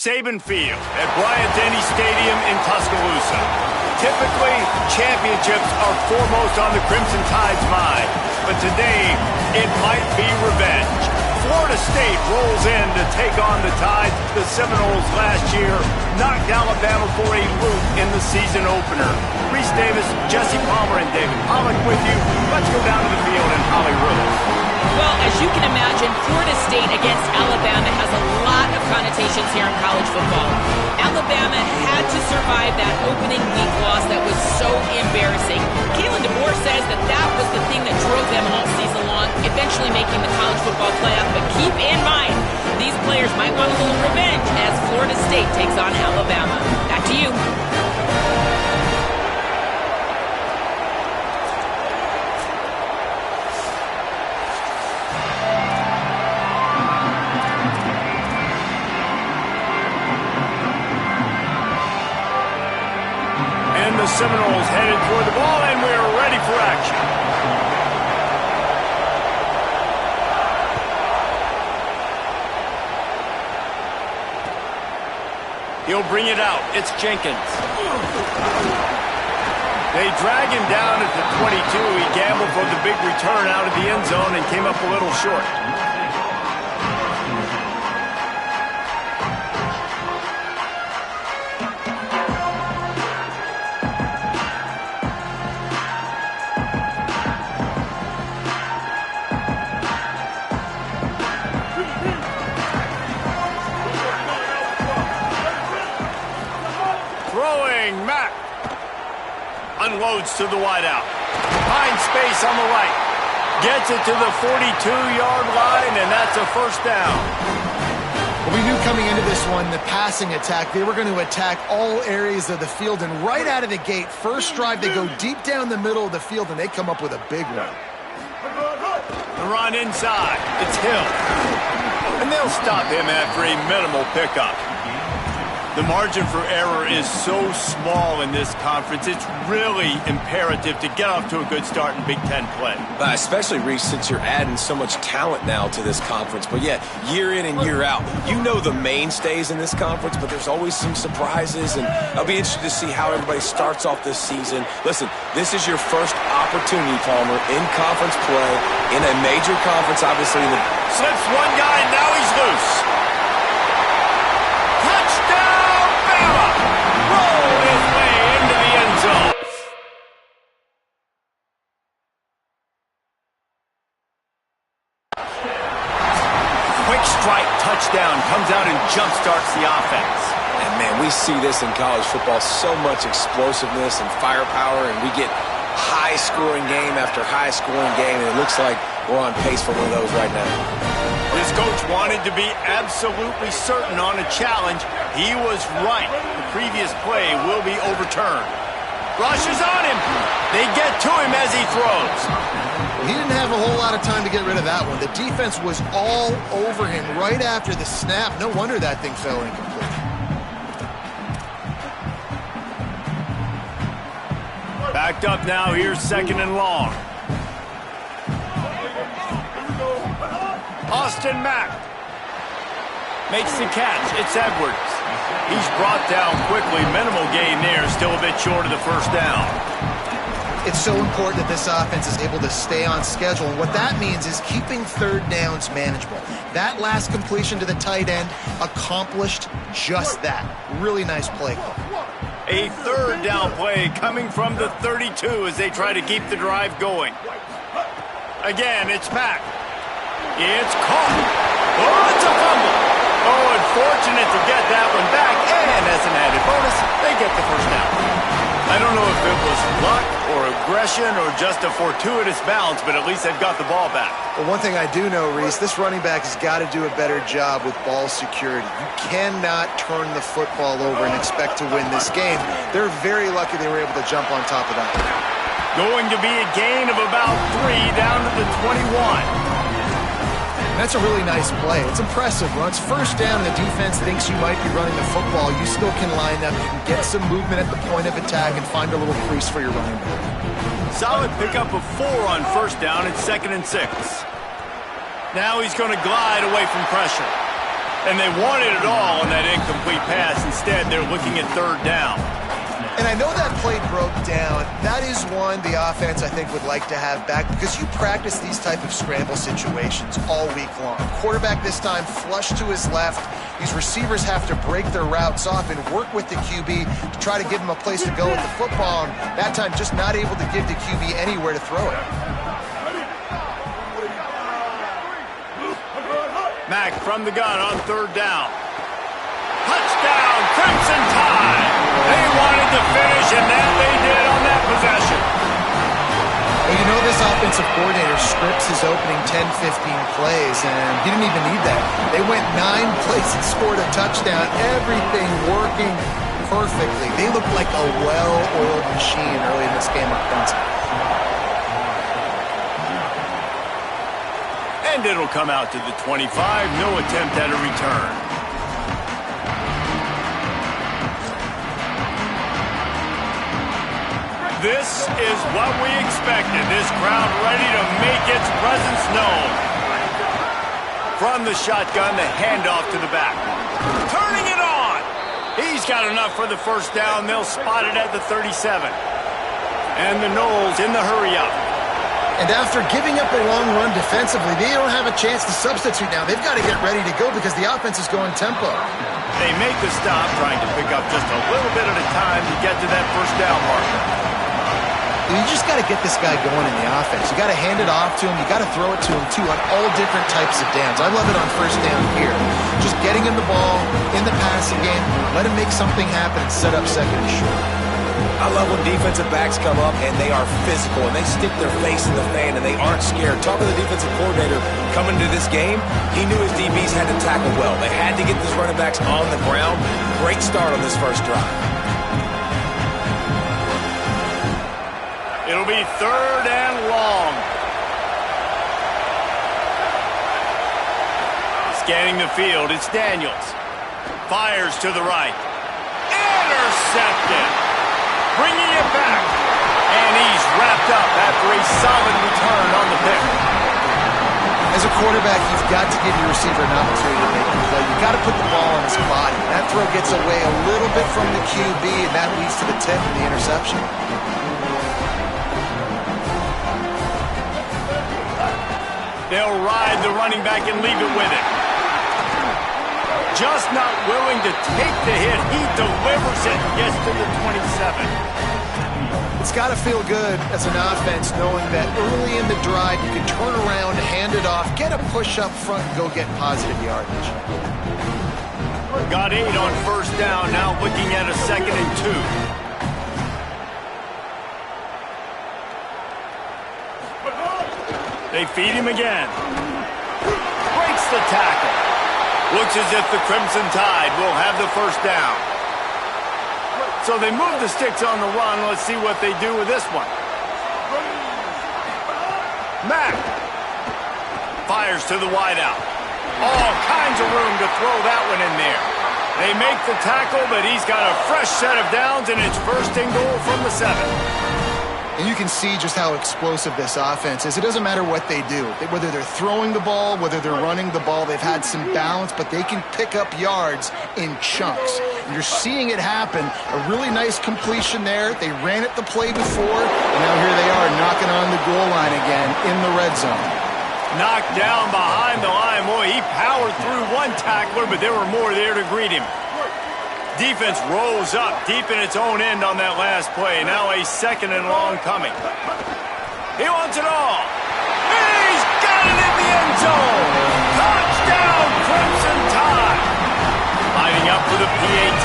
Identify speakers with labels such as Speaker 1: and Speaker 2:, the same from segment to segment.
Speaker 1: Saban Field at Bryant-Denny Stadium in Tuscaloosa. Typically, championships are foremost on the Crimson Tide's mind, but today it might be revenge. Florida State rolls in to take on the Tide. The Seminoles last year knocked Alabama for a loop in the season opener. Reese Davis, Jesse Palmer, and David Pollack with you. Let's go down to the field in Hollywood.
Speaker 2: Well, as you can imagine, Florida State against Alabama has a lot of connotations here in college football. Alabama had to survive that opening week loss that was so embarrassing. Kalen DeBoer says that was the thing that drove them all season long, eventually making the college football playoff. But keep in mind, these players might want a little revenge as Florida State takes on Alabama. Back to you.
Speaker 1: The Seminoles headed toward the ball, and we're ready for action. He'll bring it out. It's Jenkins. They drag him down at the 22. He gambled for the big return out of the end zone and came up a little short. Mack unloads to the wideout. Finds space on the right. Gets it to the 42-yard line, and that's a first down.
Speaker 3: Well, we knew coming into this one, the passing attack, they were going to attack all areas of the field, and right out of the gate, first drive, they go deep down the middle of the field, and they come up with a big one.
Speaker 1: The run inside. It's Hill. And they'll stop him after a minimal pickup. The margin for error is so small in this conference, it's really imperative to get off to a good start in Big Ten play.
Speaker 4: Especially, Reese, since you're adding so much talent now to this conference. But yeah, year in and year out, you know the mainstays in this conference, but there's always some surprises, and I'll be interested to see how everybody starts off this season. Listen, this is your first opportunity, Palmer, in conference play, in a major conference, obviously.
Speaker 1: Slips one guy, now he's loose. Quick strike touchdown comes out and jump-starts the offense.
Speaker 4: And man, we see this in college football, so much explosiveness and firepower, and we get high-scoring game after high-scoring game, and it looks like we're on pace for one of those right now.
Speaker 1: This coach wanted to be absolutely certain on a challenge. He was right. The previous play will be overturned. Rush is on him. They get to him as he throws.
Speaker 3: Well, he didn't have a whole lot of time to get rid of that one. The defense was all over him right after the snap. No wonder that thing fell incomplete.
Speaker 1: Backed up now. Here's second and long. Austin Mack makes the catch. It's Edwards. He's brought down quickly. Minimal gain there. Still a bit short of the first down.
Speaker 3: It's so important that this offense is able to stay on schedule. And what that means is keeping third downs manageable. That last completion to the tight end accomplished just that. Really nice play call.
Speaker 1: A third down play coming from the 32 as they try to keep the drive going. Again, it's Mack. It's caught. Oh, it's a fumble. Oh, unfortunate to get that one back. And as an added bonus, they get the first down. I don't know if it was luck or aggression or just a fortuitous bounce, but at least they've got the ball back.
Speaker 3: Well, one thing I do know, Reese, this running back has got to do a better job with ball security. You cannot turn the football over and expect to win this game. They're very lucky they were able to jump on top of that.
Speaker 1: Going to be a gain of about 3 down to the 21.
Speaker 3: That's a really nice play. It's impressive. Once first down and the defense thinks you might be running the football, you still can line up. You can get some movement at the point of attack and find a little crease for your running back.
Speaker 1: Solid pickup of 4 on first down. It's 2nd and 6. Now he's going to glide away from pressure. And they wanted it all on that incomplete pass. Instead, they're looking at third down.
Speaker 3: And I know that play broke down. That is one the offense, I think, would like to have back because you practice these type of scramble situations all week long. Quarterback this time flush to his left. These receivers have to break their routes off and work with the QB to try to give him a place to go with the football. And that time, just not able to give the QB anywhere to throw it.
Speaker 1: Mack from the gun on third down. Touchdown, Crimson Tide! They wanted to finish, and that they did on that possession.
Speaker 3: Well, you know this offensive coordinator scripts his opening 10, 15 plays, and he didn't even need that. They went 9 plays and scored a touchdown. Everything working perfectly. They looked like a well-oiled machine early in this game offensively.
Speaker 1: And it'll come out to the 25. No attempt at a return. This is what we expected. This crowd ready to make its presence known. From the shotgun, the handoff to the back. Turning it on. He's got enough for the first down. They'll spot it at the 37. And the Knowles in the hurry up.
Speaker 3: And after giving up a long run defensively, they don't have a chance to substitute now. They've got to get ready to go because the offense is going tempo.
Speaker 1: They make the stop, trying to pick up just a little bit at a time to get to that first down marker.
Speaker 3: You just got to get this guy going in the offense. You got to hand it off to him. You got to throw it to him, too, on all different types of downs. I love it on first down here. Just getting him the ball in the passing game, let him make something happen and set up second and short.
Speaker 4: I love when defensive backs come up and they are physical and they stick their face in the fan and they aren't scared. Talking to the defensive coordinator coming to this game, he knew his DBs had to tackle well. They had to get these running backs on the ground. Great start on this first drive.
Speaker 1: It'll be third and long. Scanning the field, it's Daniels. Fires to the right. Intercepted. Bringing it back. And he's wrapped up after a solid return on the pick.
Speaker 3: As a quarterback, you've got to give your receiver an opportunity to make a play. You've got to put the ball on his body. That throw gets away a little bit from the QB, and that leads to the tip and the interception.
Speaker 1: They'll ride the running back and leave it with it. Just not willing to take the hit. He delivers it and gets to the 27.
Speaker 3: It's got to feel good as an offense knowing that early in the drive you can turn around, hand it off, get a push up front, and go get positive yardage.
Speaker 1: Got 8 on first down, now looking at a 2nd and 2. They feed him again. Breaks the tackle. Looks as if the Crimson Tide will have the first down. So they move the sticks on the run. Let's see what they do with this one. Mack fires to the wideout. All kinds of room to throw that one in there. They make the tackle, but he's got a fresh set of downs, and it's first and goal from the 7.
Speaker 3: And you can see just how explosive this offense is. It doesn't matter what they do. Whether they're throwing the ball, whether they're running the ball, they've had some balance, but they can pick up yards in chunks. And you're seeing it happen. A really nice completion there. They ran it the play before, and now here they are knocking on the goal line again in the red zone.
Speaker 1: Knocked down behind the line. Boy, he powered through one tackler, but there were more there to greet him. Defense rolls up deep in its own end on that last play. Now a 2nd and long coming. He wants it all. He's got it in the end zone. Touchdown, Crimson Tide. Lining up for the PAT.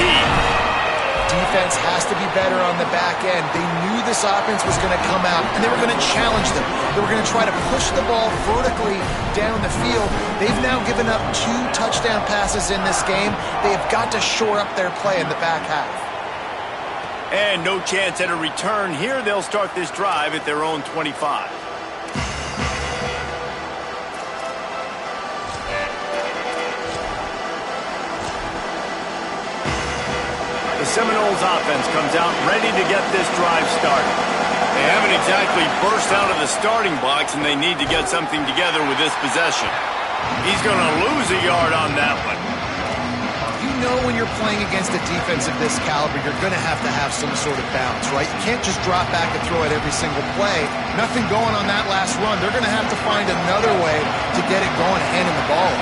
Speaker 3: Defense has to be better on the back end. They knew this offense was going to come out, and they were going to challenge them. They were going to try to push the ball vertically down the field. They've now given up 2 touchdown passes in this game. They have got to shore up their play in the back half.
Speaker 1: And no chance at a return here. They'll start this drive at their own 25. The Seminoles offense comes out ready to get this drive started. They haven't exactly burst out of the starting blocks, and they need to get something together with this possession. He's going to lose a yard on that one.
Speaker 3: know when you're playing against a defense of this caliber, you're going to have some sort of balance, right? You can't just drop back and throw it every single play. Nothing going on that last run. They're going to have to find another way to get it going and hand him the ball.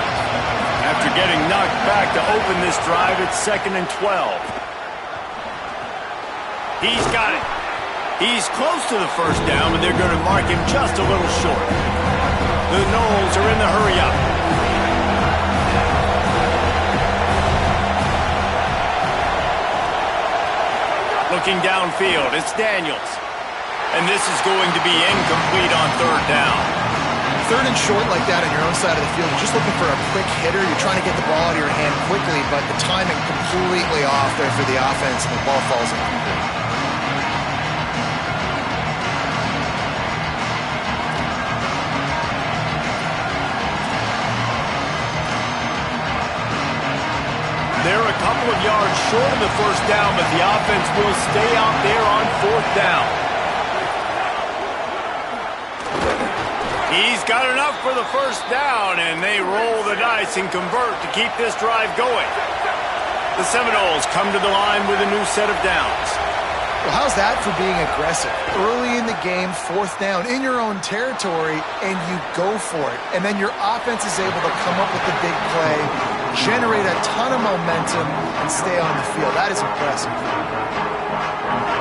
Speaker 1: After getting knocked back to open this drive, it's 2nd and 12. He's got it. He's close to the first down, but they're going to mark him just a little short. The Noles are in the hurry-up. Looking downfield, it's Daniels. And this is going to be incomplete on 3rd down.
Speaker 3: 3rd and short like that on your own side of the field, you're just looking for a quick hitter. You're trying to get the ball out of your hand quickly, but the timing completely off there for the offense, and the ball falls incomplete.
Speaker 1: They're a couple of yards short of the first down, but the offense will stay out there on 4th down. He's got enough for the first down, and they roll the dice and convert to keep this drive going. The Seminoles come to the line with a new set of downs.
Speaker 3: Well, how's that for being aggressive? Early in the game, 4th down, in your own territory, and you go for it. And then your offense is able to come up with the big play, generate a ton of momentum, and stay on the field. That is impressive.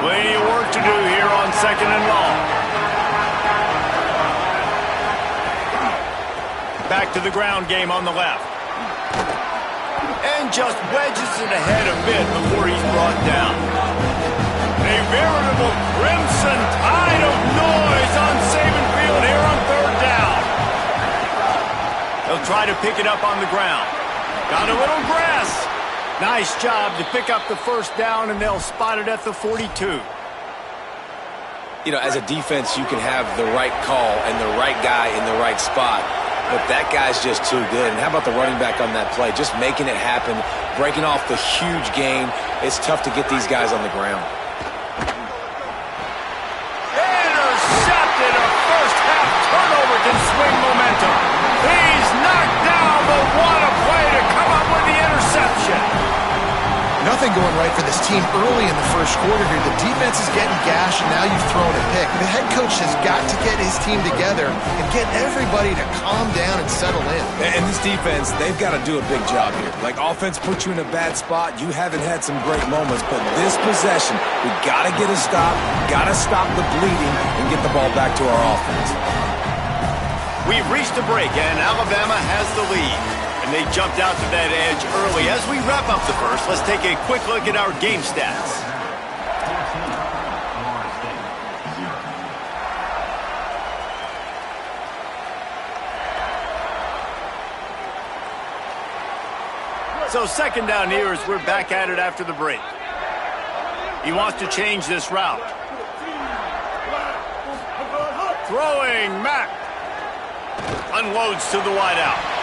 Speaker 1: Plenty of work to do here on 2nd and long. Back to the ground game on the left. And just wedges it ahead a bit before he's brought down. A veritable crimson tide of noise on Saban Field here on 3rd down. They'll try to pick it up on the ground. Got a little grass. Nice job to pick up the first down, and they'll spot it at the 42.
Speaker 4: You know, as a defense, you can have the right call and the right guy in the right spot, but that guy's just too good. And how about the running back on that play? Just making it happen, breaking off the huge gain. It's tough to get these guys on the ground.
Speaker 1: Intercepted. A first-half turnover can swing momentum. He's knocked down, but what a play to come up with the interception.
Speaker 3: Nothing going right for this team early in the first quarter here. The defense is getting gashed, and now you've thrown a pick. The head coach has got to get his team together and get everybody to calm down and settle in.
Speaker 4: And this defense, they've got to do a big job here. Like, offense puts you in a bad spot. You haven't had some great moments, but this possession, we got to get a stop, got to stop the bleeding, and get the ball back to our offense.
Speaker 1: We've reached a break, and Alabama has the lead. And they jumped out to that edge early. As we wrap up the first, let's take a quick look at our game stats. So 2nd down here as we're back at it after the break. He wants to change this route. Throwing Mack. Unloads to the wideout.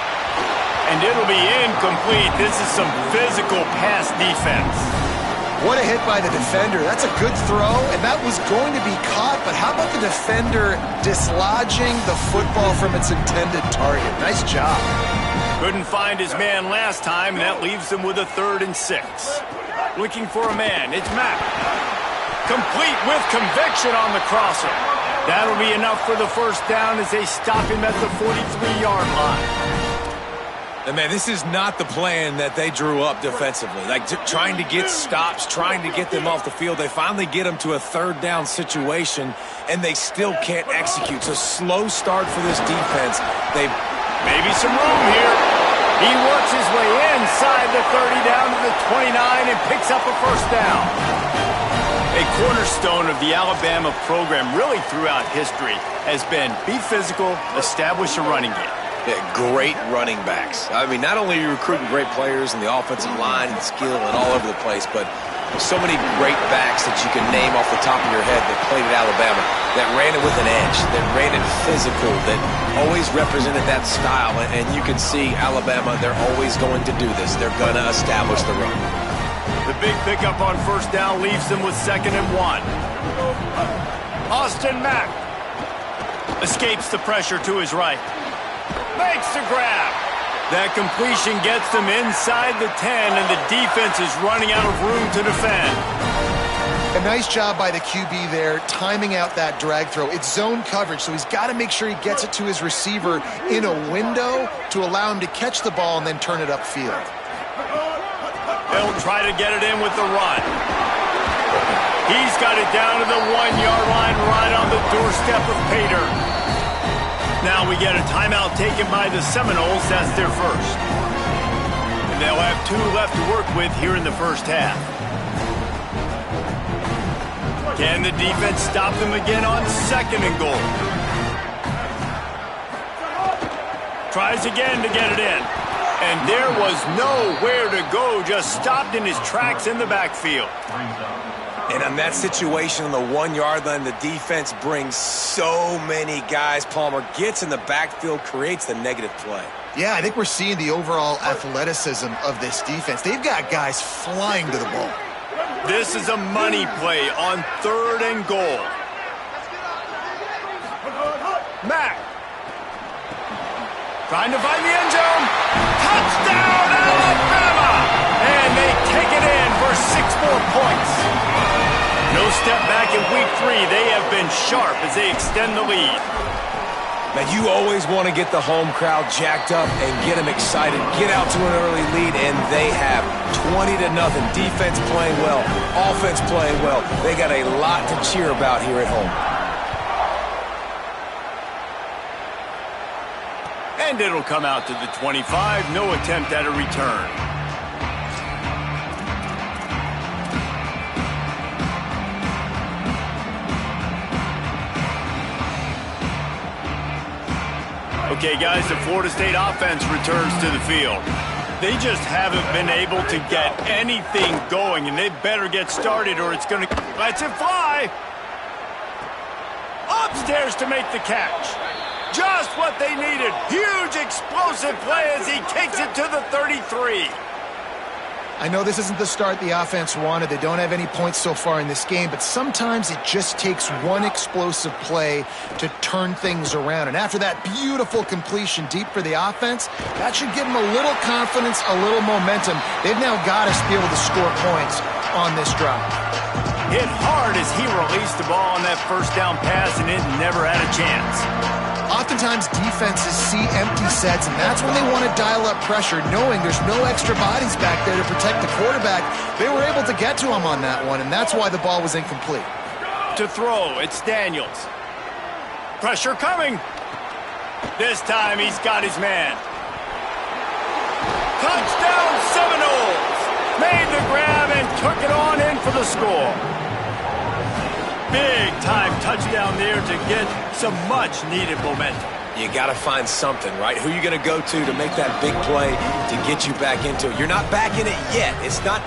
Speaker 1: And it'll be incomplete. This is some physical pass defense.
Speaker 3: What a hit by the defender. That's a good throw, and that was going to be caught, but how about the defender dislodging the football from its intended target? Nice job.
Speaker 1: Couldn't find his man last time, and that leaves him with a 3rd and 6. Looking for a man. It's Mack. Complete with conviction on the crosser. That'll be enough for the first down as they stop him at the 43-yard line.
Speaker 4: And man, this is not the plan that they drew up defensively. Like trying to get stops, trying to get them off the field. They finally get them to a 3rd down situation, and they still can't execute. So slow start for this defense. They
Speaker 1: maybe some room here. He works his way inside the 30 down to the 29 and picks up a first down. A cornerstone of the Alabama program really throughout history has been be physical, establish a running game.
Speaker 4: Yeah, great running backs. I mean, not only are you recruiting great players in the offensive line and skill and all over the place, but so many great backs that you can name off the top of your head that played at Alabama, that ran it with an edge, that ran it physical, that always represented that style. And you can see Alabama, they're always going to do this. They're going to establish the run.
Speaker 1: The big pickup on first down leaves them with 2nd and 1. Austin Mack escapes the pressure to his right. Makes the grab. That completion gets them inside the 10, and the defense is running out of room to defend.
Speaker 3: A nice job by the QB there, timing out that drag throw. It's zone coverage, so he's got to make sure he gets it to his receiver in a window to allow him to catch the ball and then turn it upfield.
Speaker 1: They'll try to get it in with the run. He's got it down to the 1-yard line right on the doorstep of Pater. Now we get a timeout taken by the Seminoles. That's their first. And they'll have 2 left to work with here in the first half. Can the defense stop them again on 2nd and goal? Tries again to get it in. And there was nowhere to go, just stopped in his tracks in the backfield.
Speaker 4: And on that situation on the 1-yard line, the defense brings so many guys. Palmer gets in the backfield, creates the negative play.
Speaker 3: Yeah, I think we're seeing the overall athleticism of this defense. They've got guys flying to the ball.
Speaker 1: This is a money play on 3rd and goal. Mack. Trying to find the end zone. Touchdown, Alabama! And they take it in for 6 more points. No step back in week 3. They have been sharp as they extend the lead.
Speaker 4: Man, you always want to get the home crowd jacked up and get them excited. Get out to an early lead, and they have 20-0. Defense playing well, offense playing well. They got a lot to cheer about here at home.
Speaker 1: And it'll come out to the 25. No attempt at a return. Okay, guys, the Florida State offense returns to the field. They just haven't been able to get anything going, and they better get started or it's going to... Lets it fly! Upstairs to make the catch. Just what they needed. Huge explosive play as he kicks it to the 33.
Speaker 3: I know this isn't the start the offense wanted. They don't have any points so far in this game, but sometimes it just takes one explosive play to turn things around. And after that beautiful completion deep for the offense, that should give them a little confidence, a little momentum. They've now got to be able to score points on this drive.
Speaker 1: Hit hard as he released the ball on that first down pass, and it never had a chance.
Speaker 3: Oftentimes defenses see empty sets, and that's when they want to dial up pressure, knowing there's no extra bodies back there to protect the quarterback. They were able to get to him on that one, and that's why the ball was incomplete.
Speaker 1: To throw, it's Daniels. Pressure coming. This time he's got his man. Touchdown Seminoles! Made the grab and took it on in for the score. Big time touchdown there to get some much needed momentum.
Speaker 4: You got to find something, right? Who are you going to go to make that big play to get you back into it? You're not back in it yet. It's not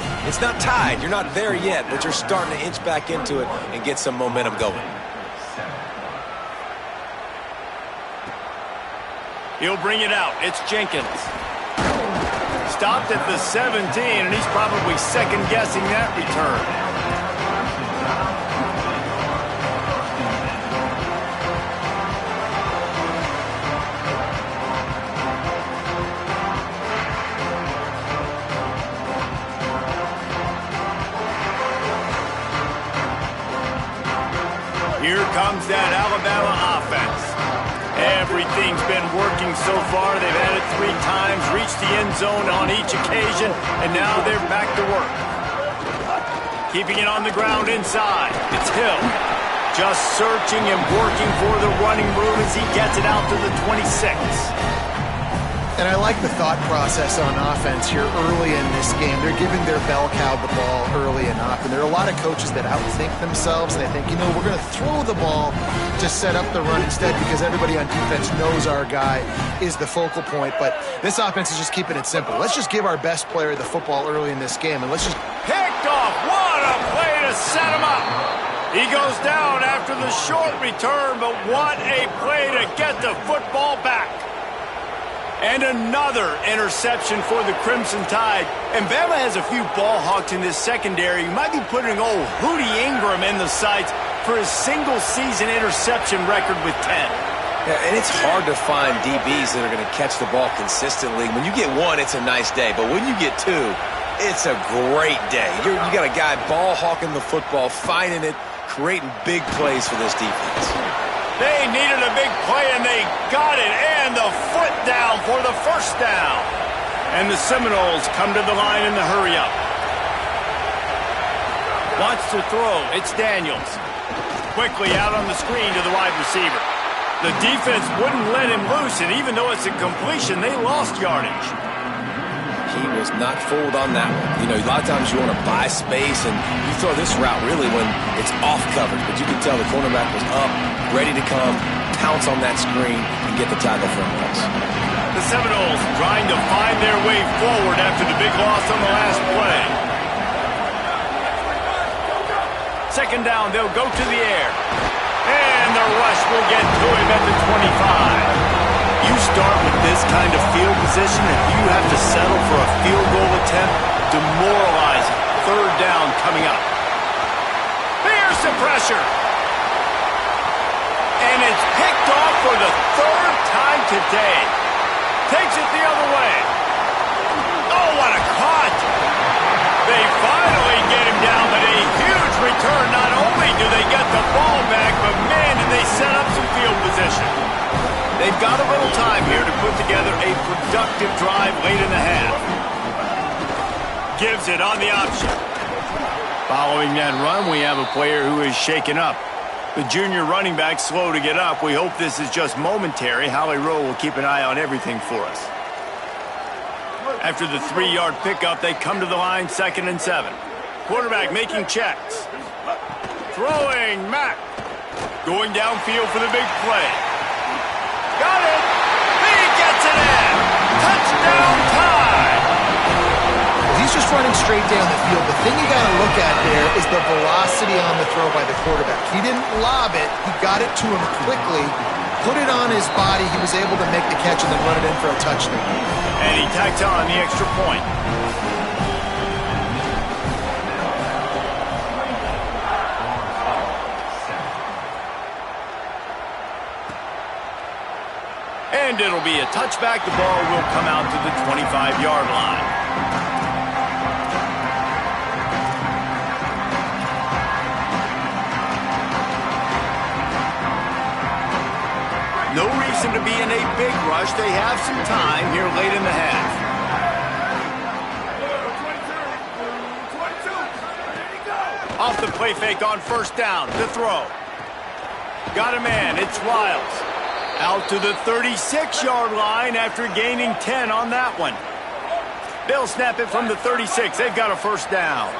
Speaker 4: tied. You're not there yet, but you're starting to inch back into it and get some momentum going.
Speaker 1: He'll bring it out. It's Jenkins. Stopped at the 17, and he's probably second-guessing that return. Here comes that Alabama offense. Everything's been working so far. They've had it 3 times, reached the end zone on each occasion, and now they're back to work. Keeping it on the ground inside. It's Hill. Just searching and working for the running room as he gets it out to the 26.
Speaker 3: And I like the thought process on offense here early in this game. They're giving their bell cow the ball early enough. And there are a lot of coaches that outthink themselves. And they think, we're going to throw the ball to set up the run instead because everybody on defense knows our guy is the focal point. But this offense is just keeping it simple. Let's just give our best player the football early in this game. And let's just...
Speaker 1: Picked off. What a play to set him up. He goes down after the short return, but what a play to get the football back. And another interception for the Crimson Tide. And Bama has a few ball hawks in this secondary. You might be putting old Hootie Ingram in the sights for his single-season interception record with 10.
Speaker 4: Yeah, and it's hard to find DBs that are going to catch the ball consistently. When you get one, it's a nice day. But when you get two, it's a great day. You got a guy ball hawking the football, finding it, creating big plays for this defense.
Speaker 1: They needed a big play, and they got it. And the foot down for the first down. And the Seminoles come to the line in the hurry-up. Wants to throw. It's Daniels. Quickly out on the screen to the wide receiver. The defense wouldn't let him loose, and even though it's a completion, they lost yardage.
Speaker 4: He was not fooled on that one. You know, a lot of times you want to buy space, and you throw this route really when it's off coverage. But you can tell the cornerback was up, ready to come, pounce on that screen, and get the tackle for a loss.
Speaker 1: The Seminoles trying to find their way forward after the big loss on the last play. Second down, they'll go to the air. And the rush will get to him at the 25. You start with this kind of field position, if you have to settle for a field goal attempt, demoralizing. Third down coming up. Here's the pressure. And it's picked off for the third time today. Takes it the other way. Oh, what a cut. They finally get him down, but a huge return. Not only do they get the ball back, but man, did they set up some field position. They've got a little time here to put together a productive drive late in the half. Gives it on the option. Following that run, we have a player who is shaken up. The junior running back slow to get up. We hope this is just momentary. Holly Rowe will keep an eye on everything for us. After the 3-yard pickup, they come to the line, 2nd and 7. Quarterback making checks. Throwing, Mack. Going downfield for the big play. Got it! He gets it in! Touchdown time!
Speaker 3: He's just running straight down the field. The thing you got to look at there is the velocity on the throw by the quarterback. He didn't lob it. He got it to him quickly, put it on his body. He was able to make the catch and then run it in for a touchdown.
Speaker 1: And he tacks on the extra point. And it'll be a touchback. The ball will come out to the 25-yard line. No reason to be in a big rush. They have some time here late in the half. Off the play fake on first down. The throw. Got a man. It's Wiles. Out to the 36-yard line after gaining 10 on that one. They'll snap it from the 36. They've got a first down.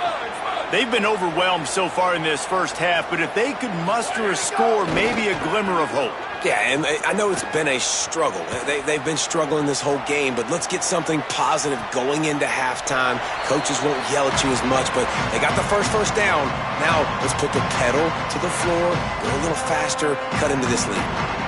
Speaker 1: They've been overwhelmed so far in this first half, but if they could muster a score, maybe a glimmer of hope.
Speaker 4: Yeah, and I know it's been a struggle. They've been struggling this whole game, but let's get something positive going into halftime. Coaches won't yell at you as much, but they got the first down. Now let's put the pedal to the floor, go a little faster, cut into this lead.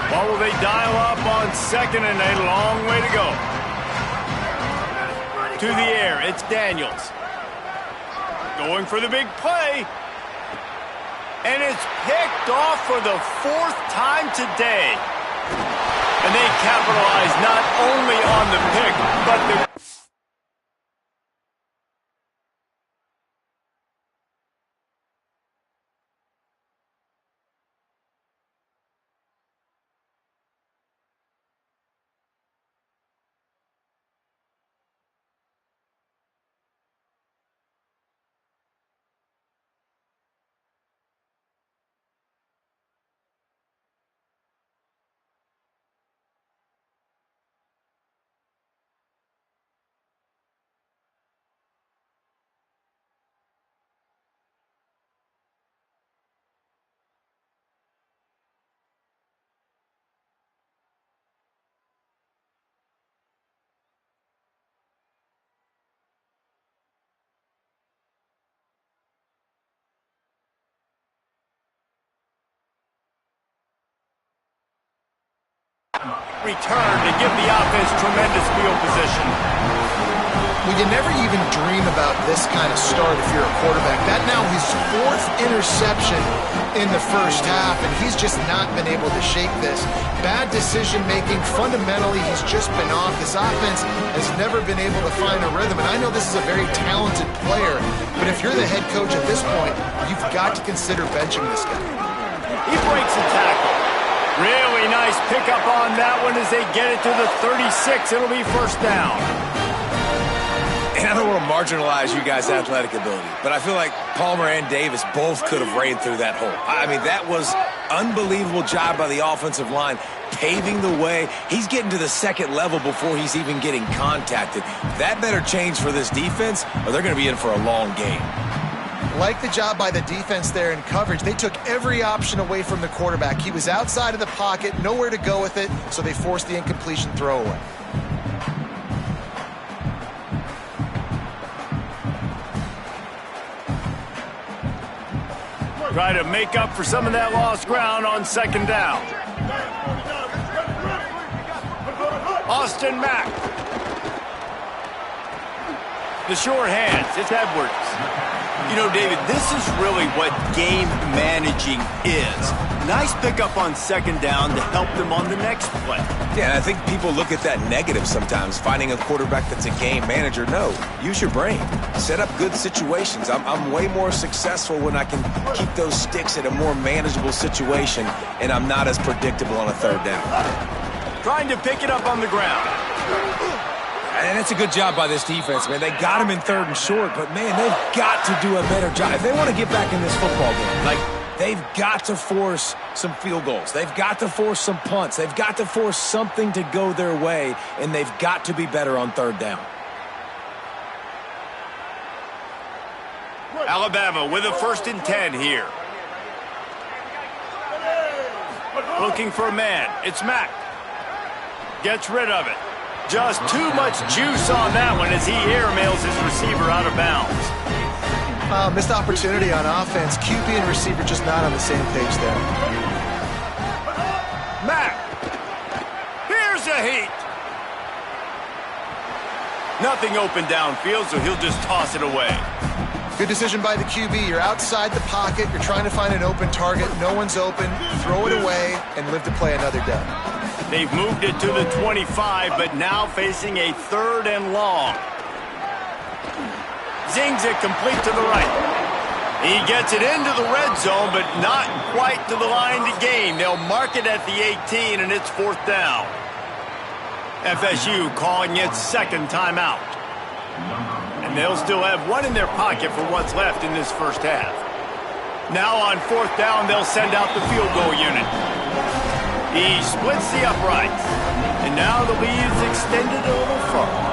Speaker 1: Or will they dial up on 2nd and a long way to go? To the air, it's Daniels. Going for the big play. And it's picked off for the 4th time today. And they capitalize not only on the pick, but the... Return to give the offense tremendous field position.
Speaker 3: Well, you never even dream about this kind of start if you're a quarterback. That now his 4th interception in the first half, and he's just not been able to shake this. Bad decision-making. Fundamentally, he's just been off. This offense has never been able to find a rhythm, and I know this is a very talented player, but if you're the head coach at this point, you've got to consider benching this guy.
Speaker 1: He breaks a tackle. Really nice pickup on that one as they get it to the 36. It'll be first down.
Speaker 4: And I don't want to marginalize you guys' athletic ability, but I feel like Palmer and Davis both could have ran through that hole. I mean, that was unbelievable job by the offensive line, paving the way. He's getting to the second level before he's even getting contacted. That better change for this defense, or they're going to be in for a long game.
Speaker 3: Like the job by the defense there in coverage. They took every option away from the quarterback. He was outside of the pocket, nowhere to go with it, so they forced the incompletion throwaway.
Speaker 1: Try to make up for some of that lost ground on second down. Austin Mack. The short hands. It's Edwards. You know, David, this is really what game managing is. Nice pickup on second down to help them on the next play.
Speaker 4: Yeah, and I think people look at that negative sometimes, finding a quarterback that's a game manager. No, use your brain. Set up good situations. I'm way more successful when I can keep those sticks in a more manageable situation, and I'm not as predictable on a third down.
Speaker 1: Trying to pick it up on the ground.
Speaker 4: And it's a good job by this defense, man. They got him in 3rd and short, but, man, they've got to do a better job. If they want to get back in this football game, like, they've got to force some field goals. They've got to force some punts. They've got to force something to go their way, and they've got to be better on 3rd down.
Speaker 1: Alabama with a 1st and 10 here. Looking for a man. It's Mack. Gets rid of it. Just too much juice on that one as he airmails his receiver out of bounds.
Speaker 3: Missed opportunity on offense. QB and receiver just not on the same page there.
Speaker 1: Mack. Here's a heat. Nothing open downfield, so he'll just toss it away.
Speaker 3: Good decision by the QB. You're outside the pocket. You're trying to find an open target. No one's open. Throw it away and live to play another down.
Speaker 1: They've moved it to the 25, but now facing a 3rd and long. Zings it complete to the right. He gets it into the red zone, but not quite to the line to gain. They'll mark it at the 18, and it's 4th down. FSU calling its 2nd timeout. And they'll still have one in their pocket for what's left in this first half. Now on 4th down, they'll send out the field goal unit. He splits the uprights. And now the lead is extended a little further.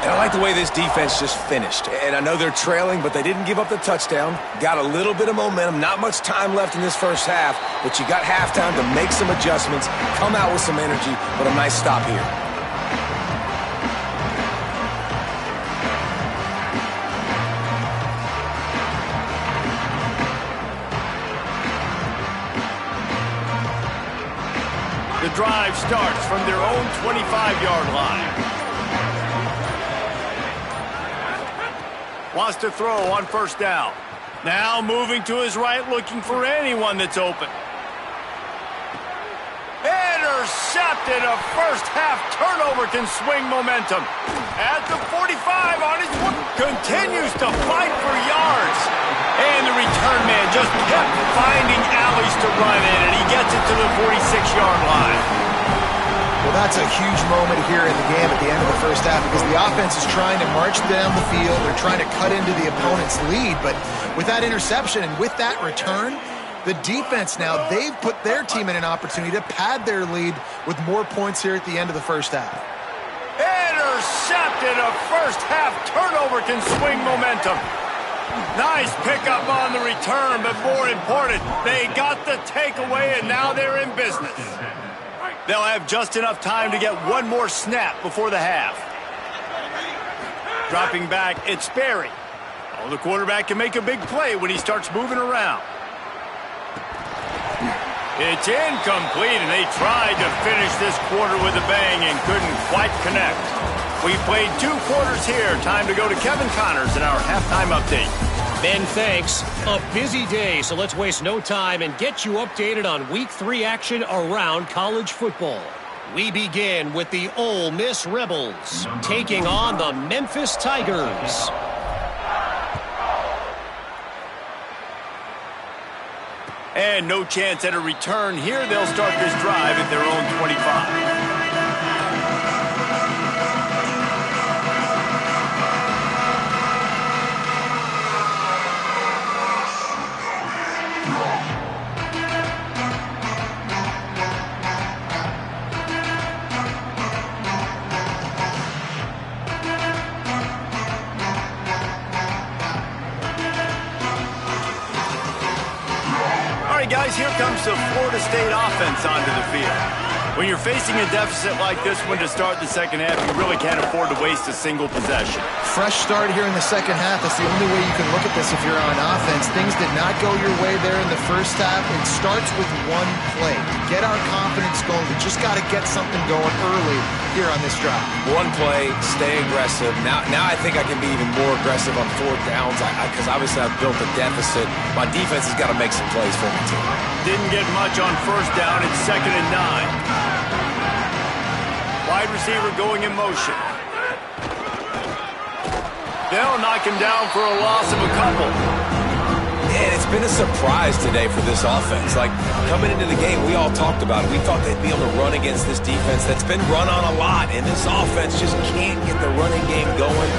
Speaker 4: And I like the way this defense just finished. And I know they're trailing, but they didn't give up the touchdown. Got a little bit of momentum. Not much time left in this first half, but you got halftime to make some adjustments, come out with some energy, but a nice stop here.
Speaker 1: The drive starts from their own 25-yard line. Wants to throw on 1st down. Now moving to his right, looking for anyone that's open. Intercepted. A first-half turnover can swing momentum. At the 45 on his one. Continues to fight for yards. And the return man just kept finding alleys to run in, and he gets it to the 46-yard line.
Speaker 3: Well, that's a huge moment here in the game at the end of the first half because the offense is trying to march down the field. They're trying to cut into the opponent's lead, but with that interception and with that return, the defense now, they've put their team in an opportunity to pad their lead with more points here at the end of the first half.
Speaker 1: Intercepted. A first-half turnover can swing momentum. Nice pickup on the return, but more important, they got the takeaway, and now they're in business. They'll have just enough time to get one more snap before the half. Dropping back, it's Sperry. Oh, the quarterback can make a big play when he starts moving around. It's incomplete, and they tried to finish this quarter with a bang and couldn't quite connect. We played 2 quarters here. Time to go to Kevin Connors in our halftime update.
Speaker 5: Ben, thanks. A busy day, so let's waste no time and get you updated on Week 3 action around college football. We begin with the Ole Miss Rebels taking on the Memphis Tigers.
Speaker 1: And no chance at a return here. They'll start this drive at their own 25. Guys, here comes the Florida State offense onto the field. When you're facing a deficit like this one to start the second half, you really can't afford to waste a single possession.
Speaker 3: Fresh start here in the second half. That's the only way you can look at this if you're on offense. Things did not go your way there in the first half. It starts with one play. To get our confidence going, we just got to get something going early here on this drive.
Speaker 4: One play, stay aggressive. Now I think I can be even more aggressive on 4th downs because obviously I've built a deficit. My defense has got to make some plays for me too.
Speaker 1: Didn't get much on 1st down. It's 2nd and 9. Wide receiver going in motion. They'll knock him down for a loss of a couple.
Speaker 4: And it's been a surprise today for this offense. Like, coming into the game, we all talked about it. We thought they'd be able to run against this defense that's been run on a lot, and this offense just can't get the running game going.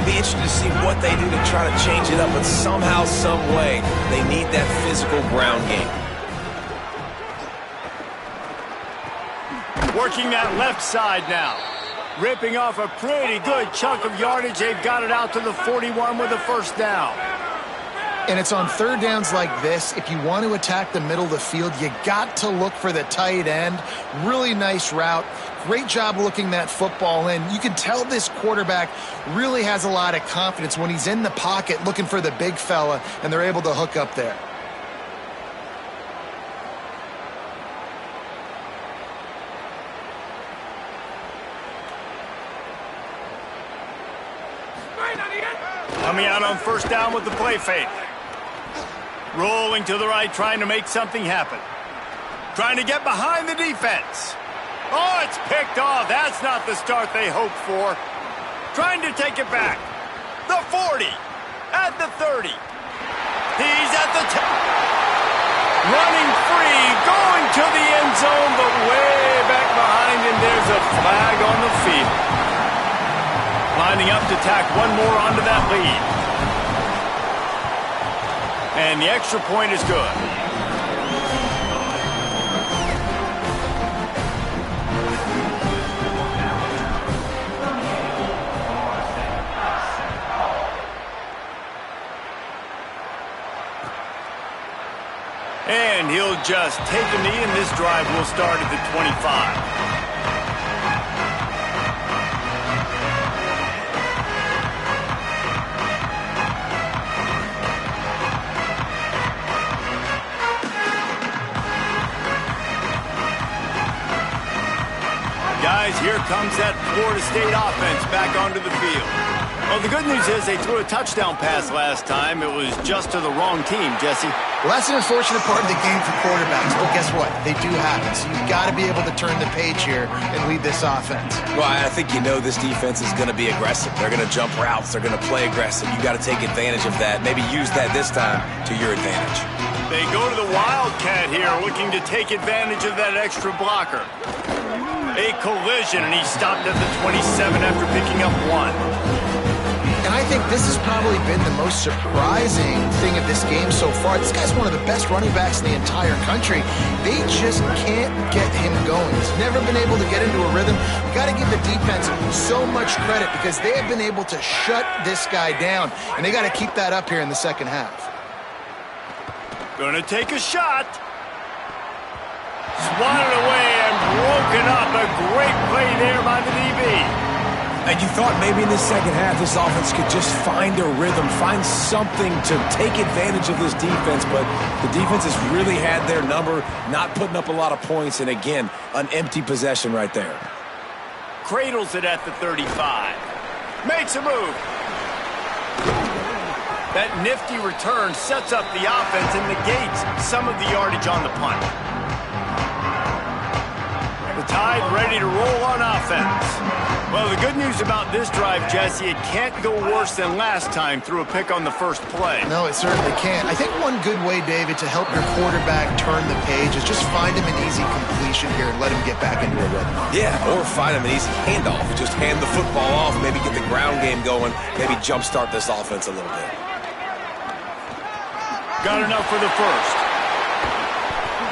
Speaker 4: Be interested to see what they do to try to change it up, but somehow, some way, they need that physical ground game.
Speaker 1: Working that left side now. Ripping off a pretty good chunk of yardage. They've got it out to the 41 with a 1st down.
Speaker 3: And it's on 3rd downs like this. If you want to attack the middle of the field, you got to look for the tight end. Really nice route. Great job looking that football in. You can tell this quarterback really has a lot of confidence when he's in the pocket looking for the big fella, and they're able to hook up there.
Speaker 1: Coming out on 1st down with the play fake. Rolling to the right, trying to make something happen. Trying to get behind the defense. Oh, it's picked off. That's not the start they hoped for. Trying to take it back. The 40. At the 30. He's at the 10. Running free. Going to the end zone, but way back behind him. There's a flag on the field. Lining up to tack one more onto that lead. And the extra point is good. And he'll just take a knee, and this drive will start at the 25. Guys, here comes that Florida State offense back onto the field. Well, the good news is they threw a touchdown pass last time. It was just to the wrong team, Jesse.
Speaker 3: Well, that's an unfortunate part of the game for quarterbacks, but guess what? They do happen. So you've got to be able to turn the page here and lead this offense.
Speaker 4: Well, I think you know this defense is going to be aggressive. They're going to jump routes. They're going to play aggressive. You got to take advantage of that. Maybe use that this time to your advantage.
Speaker 1: They go to the Wildcat here, looking to take advantage of that extra blocker. A collision, and he stopped at the 27 after picking up 1.
Speaker 3: And I think this has probably been the most surprising thing of this game so far. This guy's one of the best running backs in the entire country. They just can't get him going. He's never been able to get into a rhythm. You got to give the defense so much credit because they have been able to shut this guy down, and they got to keep that up here in the second half.
Speaker 1: Gonna take a shot. Swatted away and broken up. A great play there by the DB.
Speaker 4: And you thought maybe in the second half this offense could just find a rhythm, find something to take advantage of this defense, but the defense has really had their number, not putting up a lot of points, and again, an empty possession right there.
Speaker 1: Cradles it at the 35. Makes a move. That nifty return sets up the offense and negates some of the yardage on the punt. The Tide ready to roll on offense. Well, the good news about this drive, Jesse, it can't go worse than last time through a pick on the first play.
Speaker 3: No, it certainly can't. I think one good way, David, to help your quarterback turn the page is just find him an easy completion here and let him get back into a rhythm.
Speaker 4: Yeah, or find him an easy handoff. Just hand the football off, maybe get the ground game going, maybe jumpstart this offense a little bit.
Speaker 1: Got enough for the first.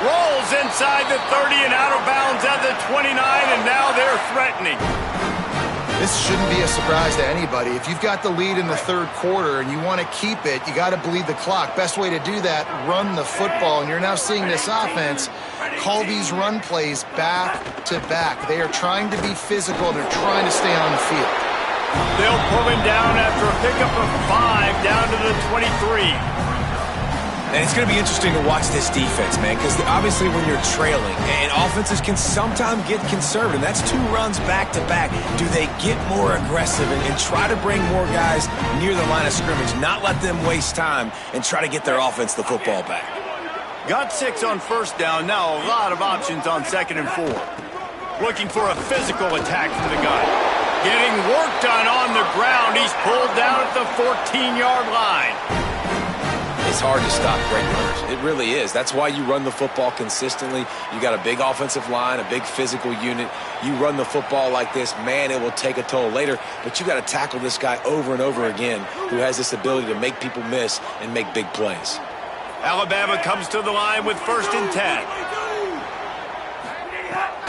Speaker 1: Rolls inside the 30 and out of bounds at the 29, and now they're threatening.
Speaker 3: This shouldn't be a surprise to anybody. If you've got the lead in the third quarter and you want to keep it, you got to bleed the clock. Best way to do that, run the football. And you're now seeing this offense call these run plays back to back. They are trying to be physical. They're trying to stay on the field.
Speaker 1: They'll pull him down after a pickup of 5 down to the 23.
Speaker 4: And it's going to be interesting to watch this defense, man, because obviously when you're trailing, and offenses can sometimes get conservative. That's 2 runs back-to-back. Do they get more aggressive and try to bring more guys near the line of scrimmage, not let them waste time, and try to get their offense the football back?
Speaker 1: Got 6 on first down. Now a lot of options on 2nd and 4. Looking for a physical attack for the guy. Getting work done on the ground. He's pulled down at the 14-yard line.
Speaker 4: It's hard to stop great runners. It really is. That's why you run the football consistently. You got a big offensive line, a big physical unit. You run the football like this, man, it will take a toll later. But you got to tackle this guy over and over again who has this ability to make people miss and make big plays.
Speaker 1: Alabama comes to the line with 1st and 10.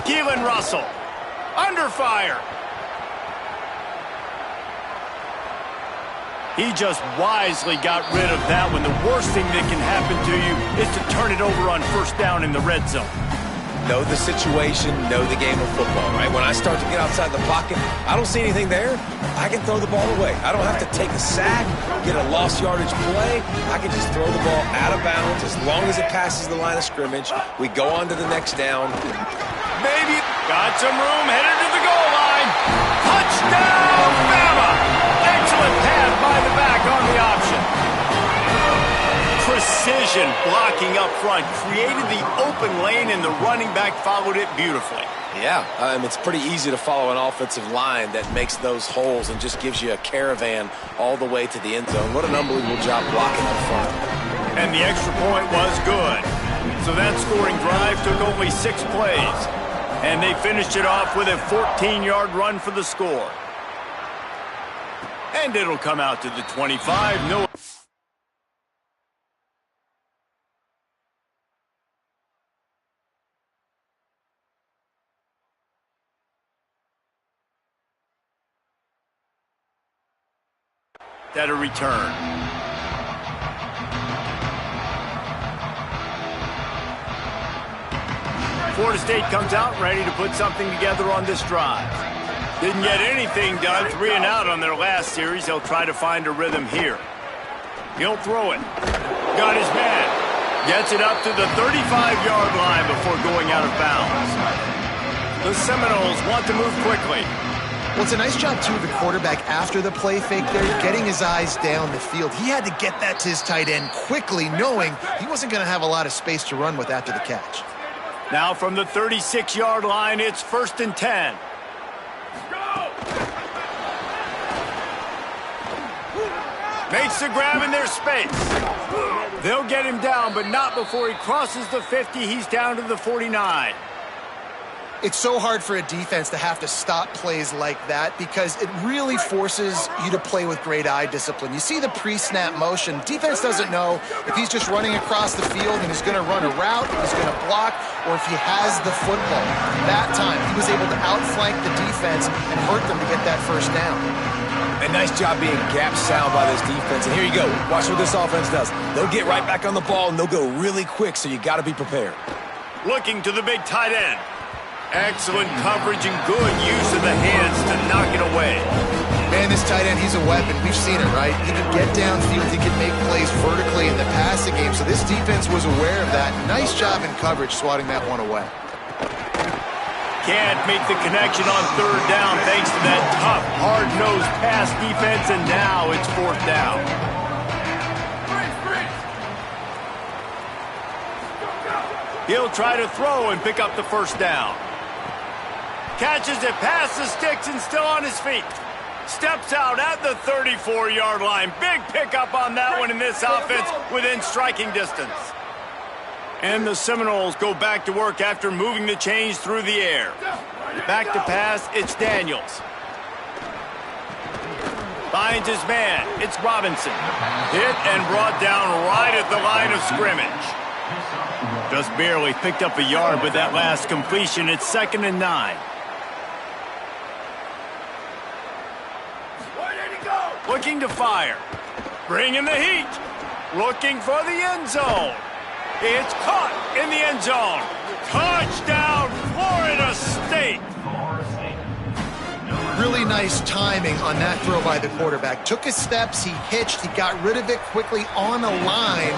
Speaker 1: Keelan Russell under fire. He just wisely got rid of that one. The worst thing that can happen to you is to turn it over on first down in the red zone.
Speaker 4: Know the situation, know the game of football, right? When I start to get outside the pocket, I don't see anything there, I can throw the ball away. I don't have to take a sack, get a lost yardage play. I can just throw the ball out of bounds as long as it passes the line of scrimmage. We go on to the next down.
Speaker 1: Maybe got some room, headed to the goal line. Touchdown, Bama! Excellent pass by the back on the option. Precision blocking up front created the open lane, and the running back followed it beautifully.
Speaker 4: Yeah, it's pretty easy to follow an offensive line that makes those holes and just gives you a caravan all the way to the end zone. What an unbelievable job blocking up front.
Speaker 1: And the extra point was good. So that scoring drive took only 6 plays. And they finished it off with a 14-yard run for the score. And it'll come out to the 25. No. That a return. Florida State comes out ready to put something together on this drive. Didn't get anything done, 3 and out on their last series. They'll try to find a rhythm here. He'll throw it. Got his man. Gets it up to the 35-yard line before going out of bounds. The Seminoles want to move quickly.
Speaker 3: Well, it's a nice job, too, of the quarterback after the play fake there, getting his eyes down the field. He had to get that to his tight end quickly, knowing he wasn't going to have a lot of space to run with after the catch.
Speaker 1: Now from the 36-yard line, it's 1st and 10. Makes the grab in their space. They'll get him down, but not before he crosses the 50. He's down to the 49.
Speaker 3: It's so hard for a defense to have to stop plays like that because it really forces you to play with great eye discipline. You see the pre-snap motion. Defense doesn't know if he's just running across the field and he's going to run a route, if he's going to block, or if he has the football. That time, he was able to outflank the defense and hurt them to get that first down.
Speaker 4: A nice job being gap sound by this defense. And here you go. Watch what this offense does. They'll get right back on the ball, and they'll go really quick, so you got to be prepared.
Speaker 1: Looking to the big tight end. Excellent coverage and good use of the hands to knock it away.
Speaker 3: Man, this tight end, he's a weapon. We've seen it, right? He can get downfield. He can make plays vertically in the passing game. So this defense was aware of that. Nice job in coverage swatting that one away.
Speaker 1: Can't make the connection on third down thanks to that tough, hard-nosed pass defense, and now it's fourth down. He'll try to throw and pick up the first down. Catches it past the sticks and still on his feet. Steps out at the 34-yard line. Big pickup on that one in this offense within striking distance. And the Seminoles go back to work after moving the chains through the air. Back to pass, it's Daniels. Finds his man, it's Robinson. Hit and brought down right at the line of scrimmage. Just barely picked up a yard with that last completion. It's 2nd and 9. Looking to fire. Bringing the heat. Looking for the end zone. It's caught in the end zone. Touchdown, Florida State.
Speaker 3: Really nice timing on that throw by the quarterback. Took his steps, he hitched, he got rid of it quickly on a line,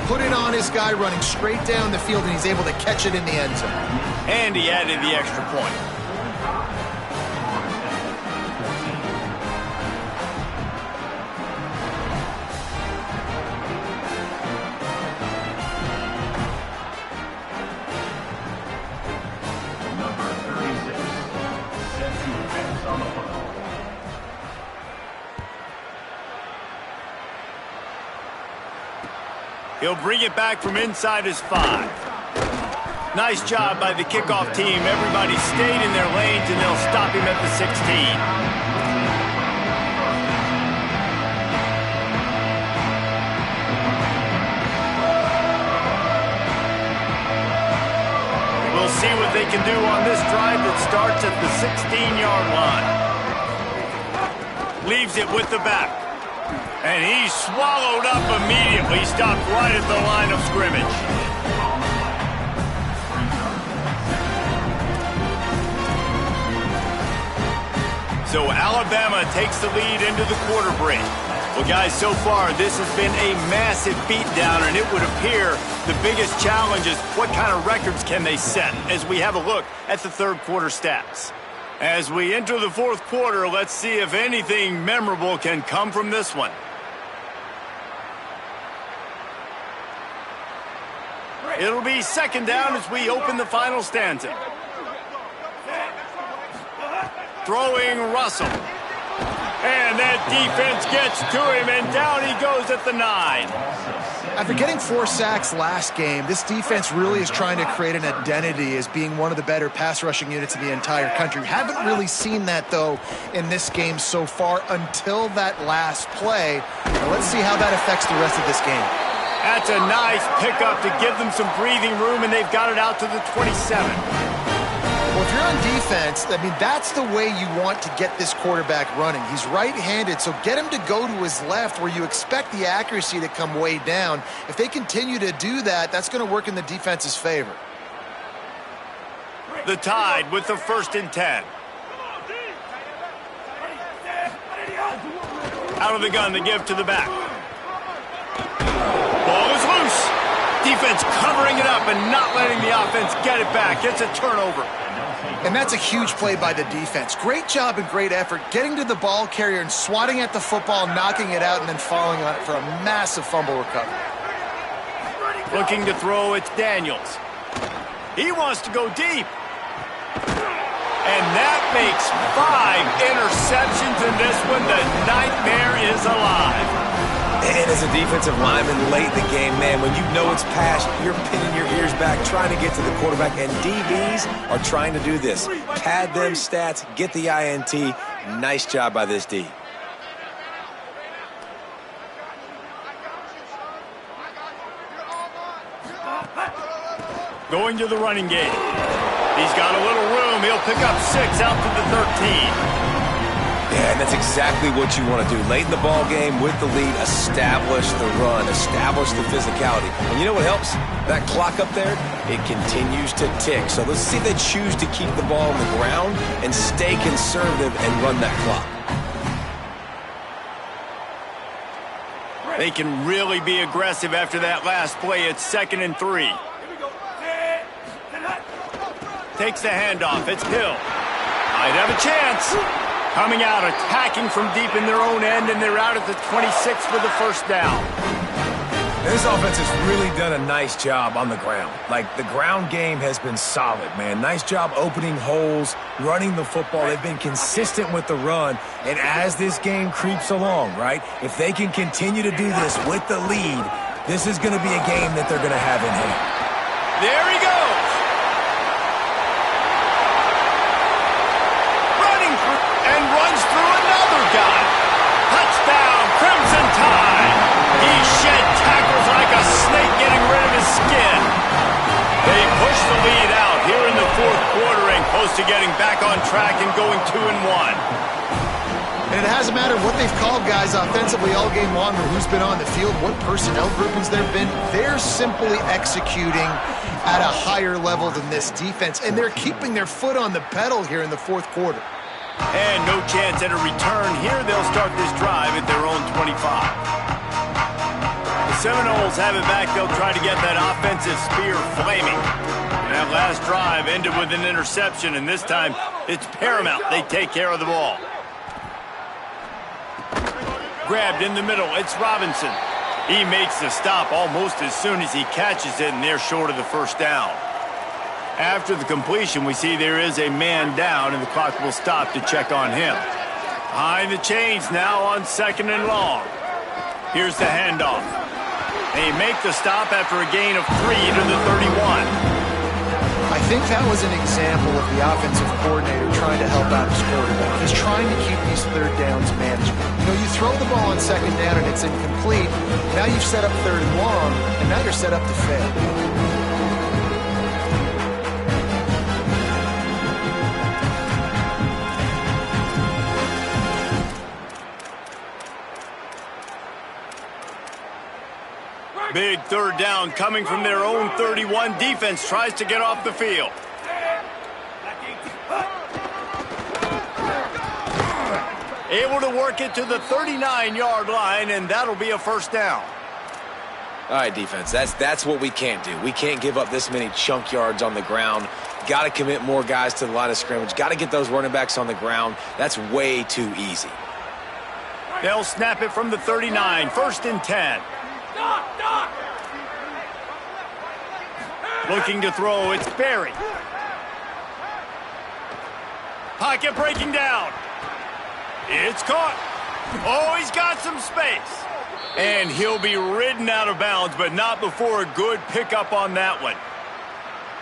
Speaker 3: put it on his guy running straight down the field, and he's able to catch it in the end zone.
Speaker 1: And he added the extra point. He'll bring it back from inside his 5. Nice job by the kickoff team. Everybody stayed in their lanes, and they'll stop him at the 16. We'll see what they can do on this drive that starts at the 16-yard line. Leaves it with the back. And he's swallowed up immediately. Stopped right at the line of scrimmage. So Alabama takes the lead into the quarter break. Well, guys, so far this has been a massive beatdown, and it would appear the biggest challenge is what kind of records can they set as we have a look at the third quarter stats. As we enter the fourth quarter, let's see if anything memorable can come from this one. It'll be 2nd down as we open the final stanza. Throwing Russell. And that defense gets to him, and down he goes at the 9.
Speaker 3: After getting 4 sacks last game, this defense really is trying to create an identity as being one of the better pass rushing units in the entire country. Haven't really seen that, though, in this game so far until that last play. Now, let's see how that affects the rest of this game.
Speaker 1: That's a nice pickup to give them some breathing room, and they've got it out to the 27.
Speaker 3: Well, if you're on defense, I mean, that's the way you want to get this quarterback running. He's right-handed, so get him to go to his left where you expect the accuracy to come way down. If they continue to do that, that's going to work in the defense's favor.
Speaker 1: The Tide with the 1st and 10. Out of the gun, they give to the back. Ball is loose. Defense covering it up and not letting the offense get it back. It's a turnover.
Speaker 3: And that's a huge play by the defense. Great job and great effort getting to the ball carrier and swatting at the football, knocking it out, and then falling on it for a massive fumble recovery.
Speaker 1: Looking to throw, it's Daniels. He wants to go deep. And that makes 5 interceptions in this one. The nightmare is alive.
Speaker 4: And as a defensive lineman late in the game, man, when you know it's past, you're pinning your ears back, trying to get to the quarterback, and DBs are trying to do this. Pad them stats, get the INT. Nice job by this D.
Speaker 1: Going to the running game. He's got a little room. He'll pick up 6 out to the 13.
Speaker 4: Yeah, and that's exactly what you want to do. Late in the ball game with the lead, establish the run, establish the physicality. And you know what helps? That clock up there, it continues to tick. So let's see if they choose to keep the ball on the ground and stay conservative and run that clock.
Speaker 1: They can really be aggressive after that last play. It's 2nd and 3. Takes the handoff. It's Hill. Might have a chance. Coming out, attacking from deep in their own end, and they're out at the 26 for the first down.
Speaker 4: This offense has really done a nice job on the ground. Like, the ground game has been solid, man. Nice job opening holes, running the football. They've been consistent with the run. And as this game creeps along, right, if they can continue to do this with the lead, this is going to be a game that they're going to have in hand.
Speaker 1: There he goes. Running through and runs through another guy. Touchdown, Crimson Tide. He shed tackles like a snake getting rid of his skin. They push the lead out here in the fourth quarter and close to getting back on track and going 2-1.
Speaker 3: And it hasn't mattered what they've called guys offensively all game long or who's been on the field, what personnel groupings there have been. They're simply executing at a higher level than this defense, and they're keeping their foot on the pedal here in the fourth quarter.
Speaker 1: And no chance at a return here. They'll start this drive at their own 25. The Seminoles have it back. They'll try to get that offensive spear flaming. And that last drive ended with an interception, and this time it's paramount. They take care of the ball. Grabbed in the middle. It's Robinson. He makes the stop almost as soon as he catches it, and they're short of the first down. After the completion, we see there is a man down, and the clock will stop to check on him. Behind the chains now on 2nd and long. Here's the handoff. They make the stop after a gain of 3 to the 31.
Speaker 3: I think that was an example of the offensive coordinator trying to help out his quarterback. He's trying to keep these third downs manageable. You know, you throw the ball on 2nd down and it's incomplete. Now you've set up 3rd and long, and now you're set up to fail.
Speaker 1: Big 3rd down coming from their own 31. Defense tries to get off the field. Able to work it to the 39-yard line, and that'll be a first down.
Speaker 4: All right, defense, that's what we can't do. We can't give up this many chunk yards on the ground. Got to commit more guys to the line of scrimmage. Got to get those running backs on the ground. That's way too easy.
Speaker 1: They'll snap it from the 39. 1st and 10. Looking to throw, it's Berry. Pocket breaking down. It's caught. Oh, he's got some space. And he'll be ridden out of bounds, but not before a good pickup on that one.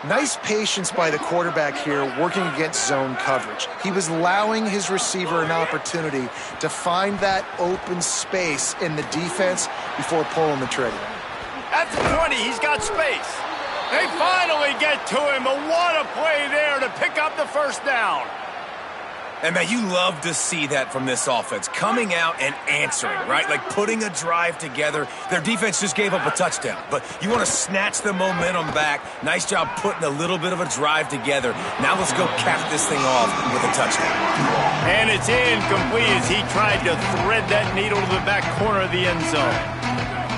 Speaker 3: Nice patience by the quarterback here working against zone coverage. He was allowing his receiver an opportunity to find that open space in the defense before pulling the trigger.
Speaker 1: At the 20, he's got space. They finally get to him, but what a play there to pick up the first down.
Speaker 4: And, man, you love to see that from this offense, coming out and answering, right? Like putting a drive together. Their defense just gave up a touchdown, but you want to snatch the momentum back. Nice job putting a little bit of a drive together. Now let's go cap this thing off with a touchdown.
Speaker 1: And it's incomplete as he tried to thread that needle to the back corner of the end zone.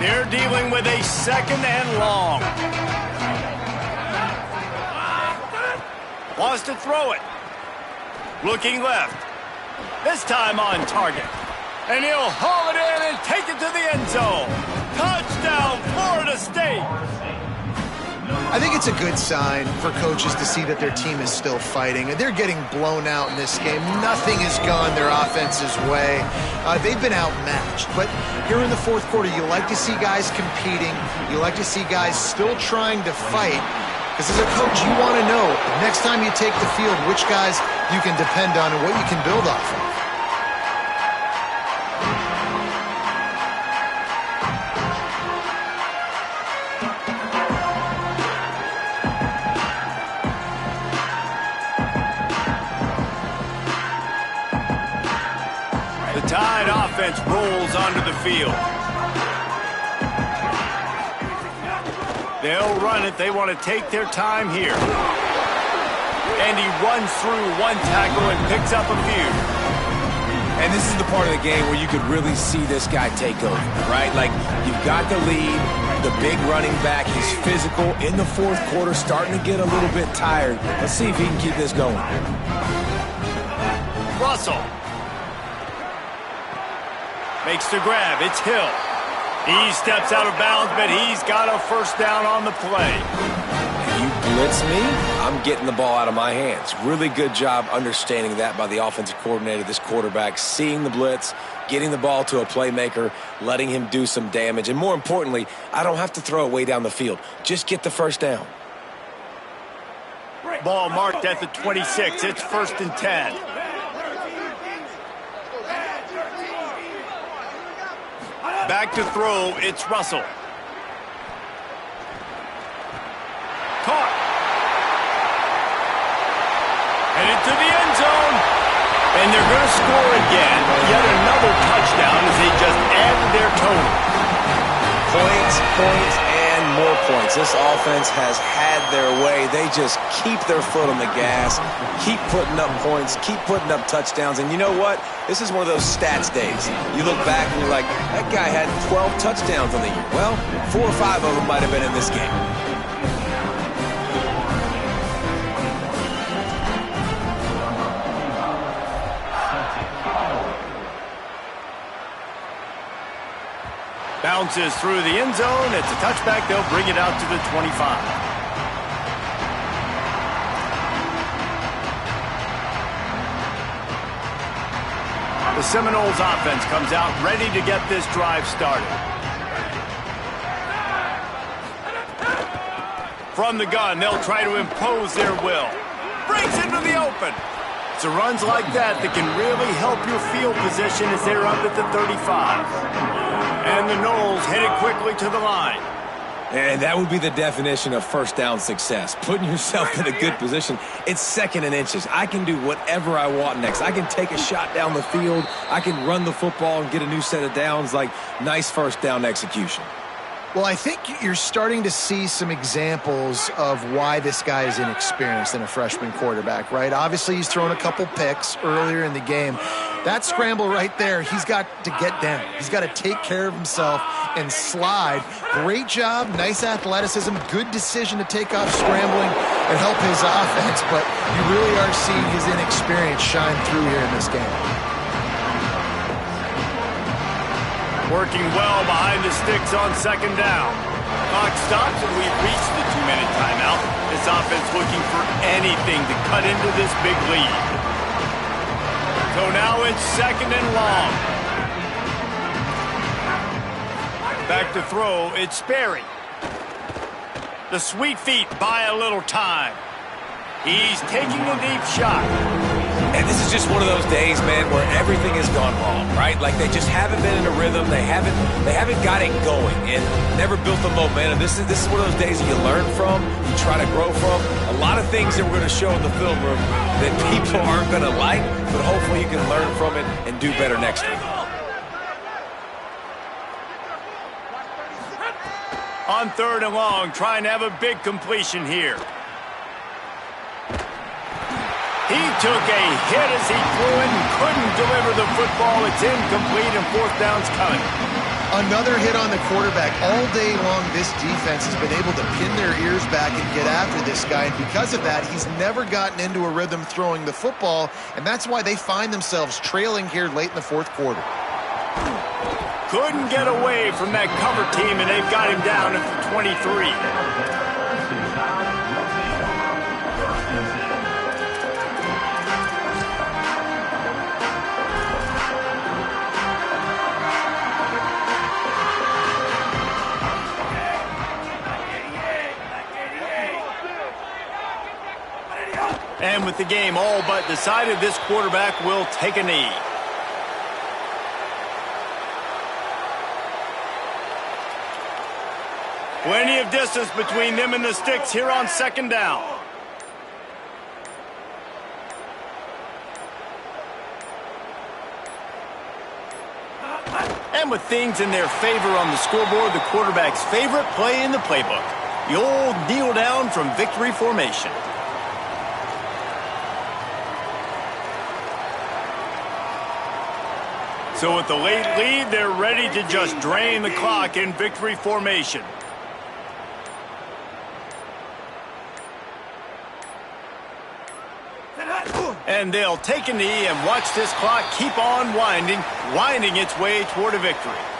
Speaker 1: They're dealing with a 2nd and long. Wants to throw it. Looking left. This time on target. And he'll haul it in and take it to the end zone. Touchdown, Florida State.
Speaker 3: I think it's a good sign for coaches to see that their team is still fighting. They're getting blown out in this game. Nothing has gone their offense's way. They've been outmatched. But here in the fourth quarter, you like to see guys competing. You like to see guys still trying to fight. Because as a coach, you want to know, next time you take the field, which guys you can depend on and what you can build off of.
Speaker 1: The Tide offense rolls onto the field. They'll run it. They want to take their time here. And he runs through one tackle and picks up a few.
Speaker 4: And this is the part of the game where you could really see this guy take over, right? Like, you've got the lead. the big running back. He's physical in the fourth quarter, starting to get a little bit tired. Let's see if he can keep this going.
Speaker 1: Russell makes the grab. It's Hill. He steps out of bounds, but he's got a first down on the play.
Speaker 4: You blitz me, I'm getting the ball out of my hands. Really good job understanding that by the offensive coordinator, this quarterback, seeing the blitz, getting the ball to a playmaker, letting him do some damage. And more importantly, I don't have to throw it way down the field. Just get the first down.
Speaker 1: Ball marked at the 26. It's 1st and 10. Back to throw, it's Russell. Caught. And into the end zone. And they're going to score again. Yet another touchdown as they just added their total.
Speaker 4: Points, and more points. This offense has had their way. They just keep their foot on the gas, keep putting up points, keep putting up touchdowns. And you know what? This is one of those stats days. You look back and you're like, that guy had 12 touchdowns on the year. Well, 4 or 5 of them might have been in this game.
Speaker 1: Bounces through the end zone. It's a touchback. They'll bring it out to the 25. The Seminoles offense comes out ready to get this drive started. From the gun, they'll try to impose their will. Breaks into the open. It's the runs like that that can really help your field position as they're up at the 35. And the Noles headed quickly to the line.
Speaker 4: And that would be the definition of first down success. Putting yourself in a good position. It's 2nd and inches. I can do whatever I want next. I can take a shot down the field. I can run the football and get a new set of downs. Like, nice first down execution.
Speaker 3: Well, I think you're starting to see some examples of why this guy is inexperienced in a freshman quarterback, right? Obviously, he's thrown a couple picks earlier in the game. That scramble right there, he's got to get down. He's got to take care of himself and slide. Great job, nice athleticism, good decision to take off scrambling and help his offense, but you really are seeing his inexperience shine through here in this game.
Speaker 1: Working well behind the sticks on 2nd down. Clock stops and we've reached the 2-minute timeout. This offense looking for anything to cut into this big lead. So now it's 2nd and long. Back to throw, it's Sperry. The sweet feet buy a little time. He's taking a deep shot.
Speaker 4: And this is just one of those days, man, where everything has gone wrong, right? Like they just haven't been in a rhythm. They haven't got it going and never built the momentum. This is one of those days that you learn from, you try to grow from. A lot of things that we're going to show in the film room that people aren't going to like, but hopefully you can learn from it and do better next week.
Speaker 1: On 3rd and long, trying to have a big completion here. He took a hit as he threw it and couldn't deliver the football. It's incomplete and 4th down's coming.
Speaker 3: Another hit on the quarterback. All day long, this defense has been able to pin their ears back and get after this guy. And because of that, he's never gotten into a rhythm throwing the football. And that's why they find themselves trailing here late in the 4th quarter.
Speaker 1: Couldn't get away from that cover team, and they've got him down at the 23. And with the game all but decided, this quarterback will take a knee. Plenty of distance between them and the sticks here on 2nd down. And with things in their favor on the scoreboard, the quarterback's favorite play in the playbook. The old kneel down from victory formation. So with the late lead, they're ready to just drain the clock in victory formation. that. And they'll take a knee and watch this clock keep on winding its way toward a victory.